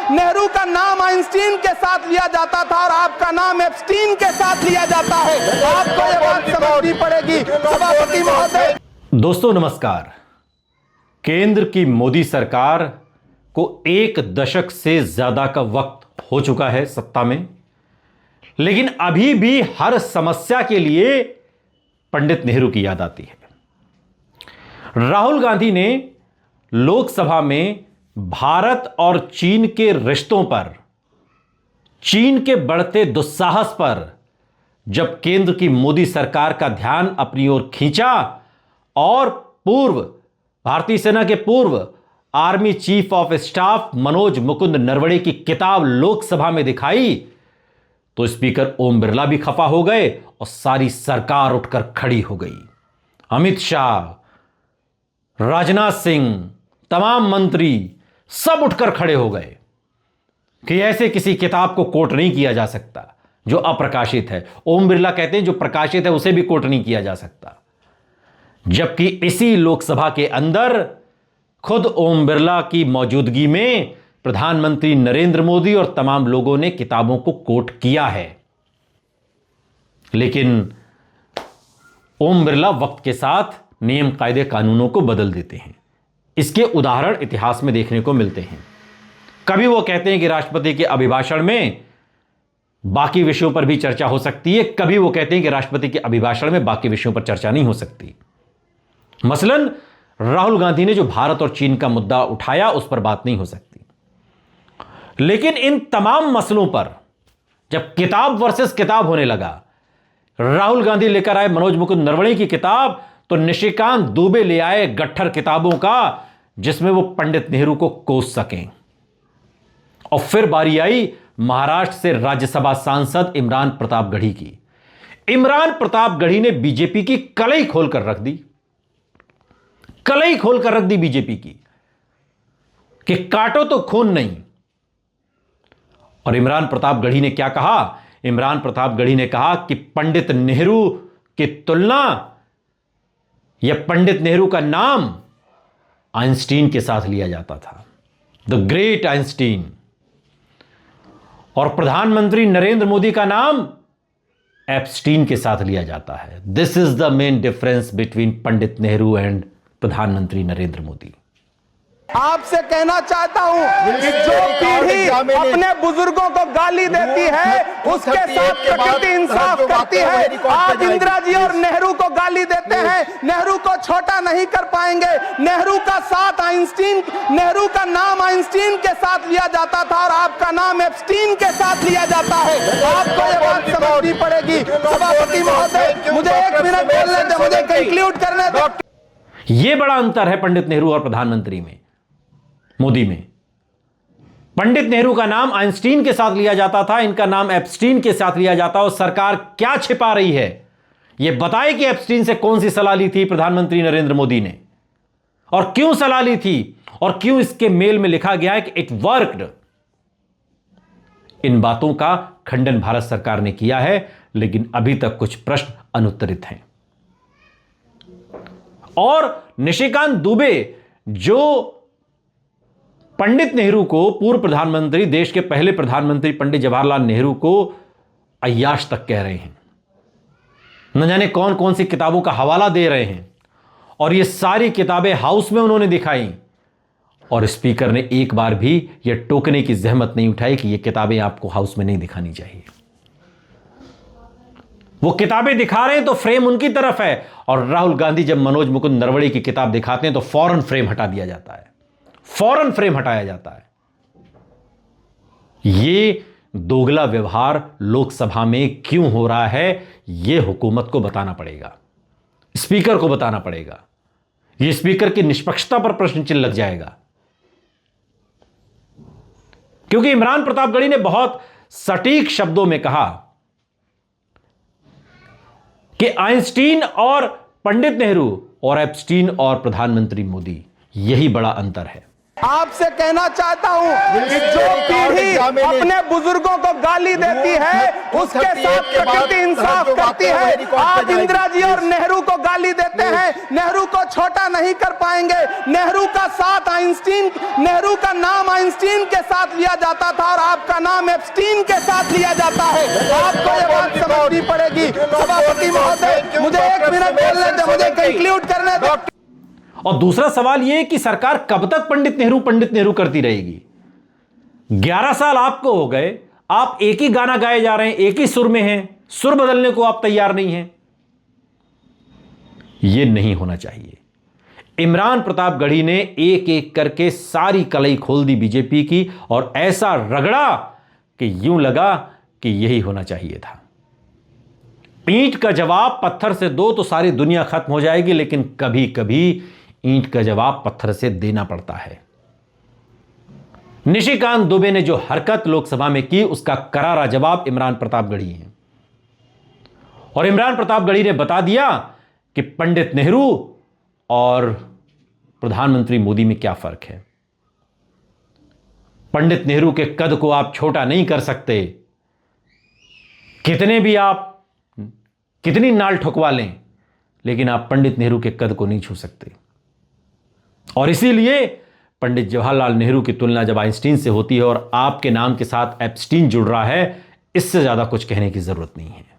नेहरू का नाम आइंस्टीन के साथ लिया जाता था और आपका नाम एप्स्टीन के साथ लिया जाता है। आपको यह बात समझनी पड़ेगी सभापति महोदय। दोस्तों नमस्कार। केंद्र की मोदी सरकार को 1 दशक से ज्यादा का वक्त हो चुका है सत्ता में, लेकिन अभी भी हर समस्या के लिए पंडित नेहरू की याद आती है। राहुल गांधी ने लोकसभा में भारत और चीन के रिश्तों पर, चीन के बढ़ते दुस्साहस पर जब केंद्र की मोदी सरकार का ध्यान अपनी ओर खींचा और भारतीय सेना के पूर्व army chief of staff Manoj Mukund Naravane की किताब लोकसभा में दिखाई, तो स्पीकर ओम बिरला भी खफा हो गए और सारी सरकार उठकर खड़ी हो गई। अमित शाह, राजनाथ सिंह, तमाम मंत्री सब उठकर खड़े हो गए कि ऐसे किसी किताब को कोट नहीं किया जा सकता जो अप्रकाशित है। ओम बिरला कहते हैं जो प्रकाशित है उसे भी कोट नहीं किया जा सकता। जबकि इसी लोकसभा के अंदर खुद ओम बिरला की मौजूदगी में प्रधानमंत्री नरेंद्र मोदी और तमाम लोगों ने किताबों को कोट किया है। लेकिन ओम बिरला वक्त के साथ नियम कायदे कानूनों को बदल देते हैं। इसके उदाहरण इतिहास में देखने को मिलते हैं। कभी वो कहते हैं कि राष्ट्रपति के अभिभाषण में बाकी विषयों पर भी चर्चा हो सकती है, कभी वो कहते हैं कि राष्ट्रपति के अभिभाषण में बाकी विषयों पर चर्चा नहीं हो सकती। मसलन राहुल गांधी ने जो भारत और चीन का मुद्दा उठाया उस पर बात नहीं हो सकती। लेकिन इन तमाम मसलों पर जब किताब वर्सेस किताब होने लगा, राहुल गांधी लेकर आए मनोज मुकुंद नरवणे की किताब, तो निशिकांत दुबे ले आए गट्ठर किताबों का जिसमें वो पंडित नेहरू को कोस सकें। और फिर बारी आई महाराष्ट्र से राज्यसभा सांसद इमरान प्रतापगढ़ी की। इमरान प्रतापगढ़ी ने बीजेपी की कलई खोलकर रख दी, कलई खोलकर रख दी बीजेपी की कि काटो तो खून नहीं। और इमरान प्रतापगढ़ी ने क्या कहा? इमरान प्रतापगढ़ी ने कहा कि पंडित नेहरू की तुलना या पंडित नेहरू का नाम आइंस्टीन के साथ लिया जाता था, द ग्रेट आइंस्टीन। और प्रधानमंत्री नरेंद्र मोदी का नाम एप्स्टीन के साथ लिया जाता है। This is the main difference between Pandit Nehru and प्रधानमंत्री नरेंद्र मोदी। आपसे कहना चाहता हूं कि जो पीढ़ी अपने बुजुर्गों को गाली देती है उसके साथ प्रकृति इंसाफ करती है। आप इंदिरा जी और नेहरू को गाली देते हैं, नेहरू को छोटा नहीं कर पाएंगे। नेहरू का साथ आइंस्टीन, नेहरू का नाम आइंस्टीन के साथ लिया जाता था और आपका नाम एप्स्टीन के साथ लिया जाता है। आपको यह बात समझनी पड़ेगी सभापति महोदय। मुझे 1 मिनट बोलने दे, मुझे कंक्लूड करने दे। यह बड़ा अंतर है पंडित नेहरू और प्रधानमंत्री में, मोदी में। पंडित नेहरू का नाम आइंस्टीन के साथ लिया जाता था, इनका नाम एप्स्टीन के साथ लिया जाता है। और सरकार क्या छिपा रही है यह बताए कि एप्स्टीन से कौन सी सलाह ली थी प्रधानमंत्री नरेंद्र मोदी ने और क्यों सलाह ली थी और क्यों इसके मेल में लिखा गया है कि इट वर्कड। इन बातों का खंडन भारत सरकार ने किया है, लेकिन अभी तक कुछ प्रश्न अनुत्तरित हैं। और निशिकांत दुबे जो पंडित नेहरू को, पूर्व प्रधानमंत्री, देश के पहले प्रधानमंत्री पंडित जवाहरलाल नेहरू को अय्याश तक कह रहे हैं, न जाने कौन कौन सी किताबों का हवाला दे रहे हैं। और ये सारी किताबें हाउस में उन्होंने दिखाई और स्पीकर ने एक बार भी यह टोकने की जहमत नहीं उठाई कि ये किताबें आपको हाउस में नहीं दिखानी चाहिए। वो किताबें दिखा रहे हैं तो फ्रेम उनकी तरफ है, और राहुल गांधी जब मनोज मुकुंद नरवणे की किताब दिखाते हैं तो फौरन फ्रेम हटा दिया जाता है, फौरन फ्रेम हटाया जाता है। यह दोगला व्यवहार लोकसभा में क्यों हो रहा है, यह हुकूमत को बताना पड़ेगा, स्पीकर को बताना पड़ेगा। यह स्पीकर की निष्पक्षता पर प्रश्न चिन्ह लग जाएगा, क्योंकि इमरान प्रतापगढ़ी ने बहुत सटीक शब्दों में कहा कि आइंस्टीन और पंडित नेहरू और एप्स्टीन और प्रधानमंत्री मोदी, यही बड़ा अंतर है। आपसे कहना चाहता हूं कि जो पीढ़ी अपने बुजुर्गों को गाली देती है, उसके साथ प्रकृति इंसाफ करती है। आप इंदिरा जी और नेहरू को गाली देते हैं, नेहरू को छोटा नहीं कर पाएंगे। नेहरू का साथ आइंस्टीन, नेहरू का नाम आइंस्टीन के साथ लिया जाता था और आपका नाम एप्स्टीन के साथ लिया जाता है। आपको ये बात समझनी पड़ेगी। सभापति महोदय, मुझे 1 मिनट बोलने दे, मुझे कंक्लूड करने दो। और दूसरा सवाल यह कि सरकार कब तक पंडित नेहरू करती रहेगी? 11 साल आपको हो गए, आप एक ही गाना गाए जा रहे हैं, एक ही सुर में हैं, सुर बदलने को आप तैयार नहीं हैं। यह नहीं होना चाहिए। इमरान प्रतापगढ़ी ने एक एक करके सारी कलई खोल दी बीजेपी की और ऐसा रगड़ा कि यूं लगा कि यही होना चाहिए था। ईंट का जवाब पत्थर से दो तो सारी दुनिया खत्म हो जाएगी, लेकिन कभी कभी ईंट का जवाब पत्थर से देना पड़ता है। निशिकांत दुबे ने जो हरकत लोकसभा में की, उसका करारा जवाब इमरान प्रतापगढ़ी है। और इमरान प्रतापगढ़ी ने बता दिया कि पंडित नेहरू और प्रधानमंत्री मोदी में क्या फर्क है। पंडित नेहरू के कद को आप छोटा नहीं कर सकते, कितने भी आप कितनी नाल ठुकवा लें, लेकिन आप पंडित नेहरू के कद को नहीं छू सकते। और इसीलिए पंडित जवाहरलाल नेहरू की तुलना जब आइंस्टीन से होती है और आपके नाम के साथ एप्स्टीन जुड़ रहा है, इससे ज्यादा कुछ कहने की जरूरत नहीं है।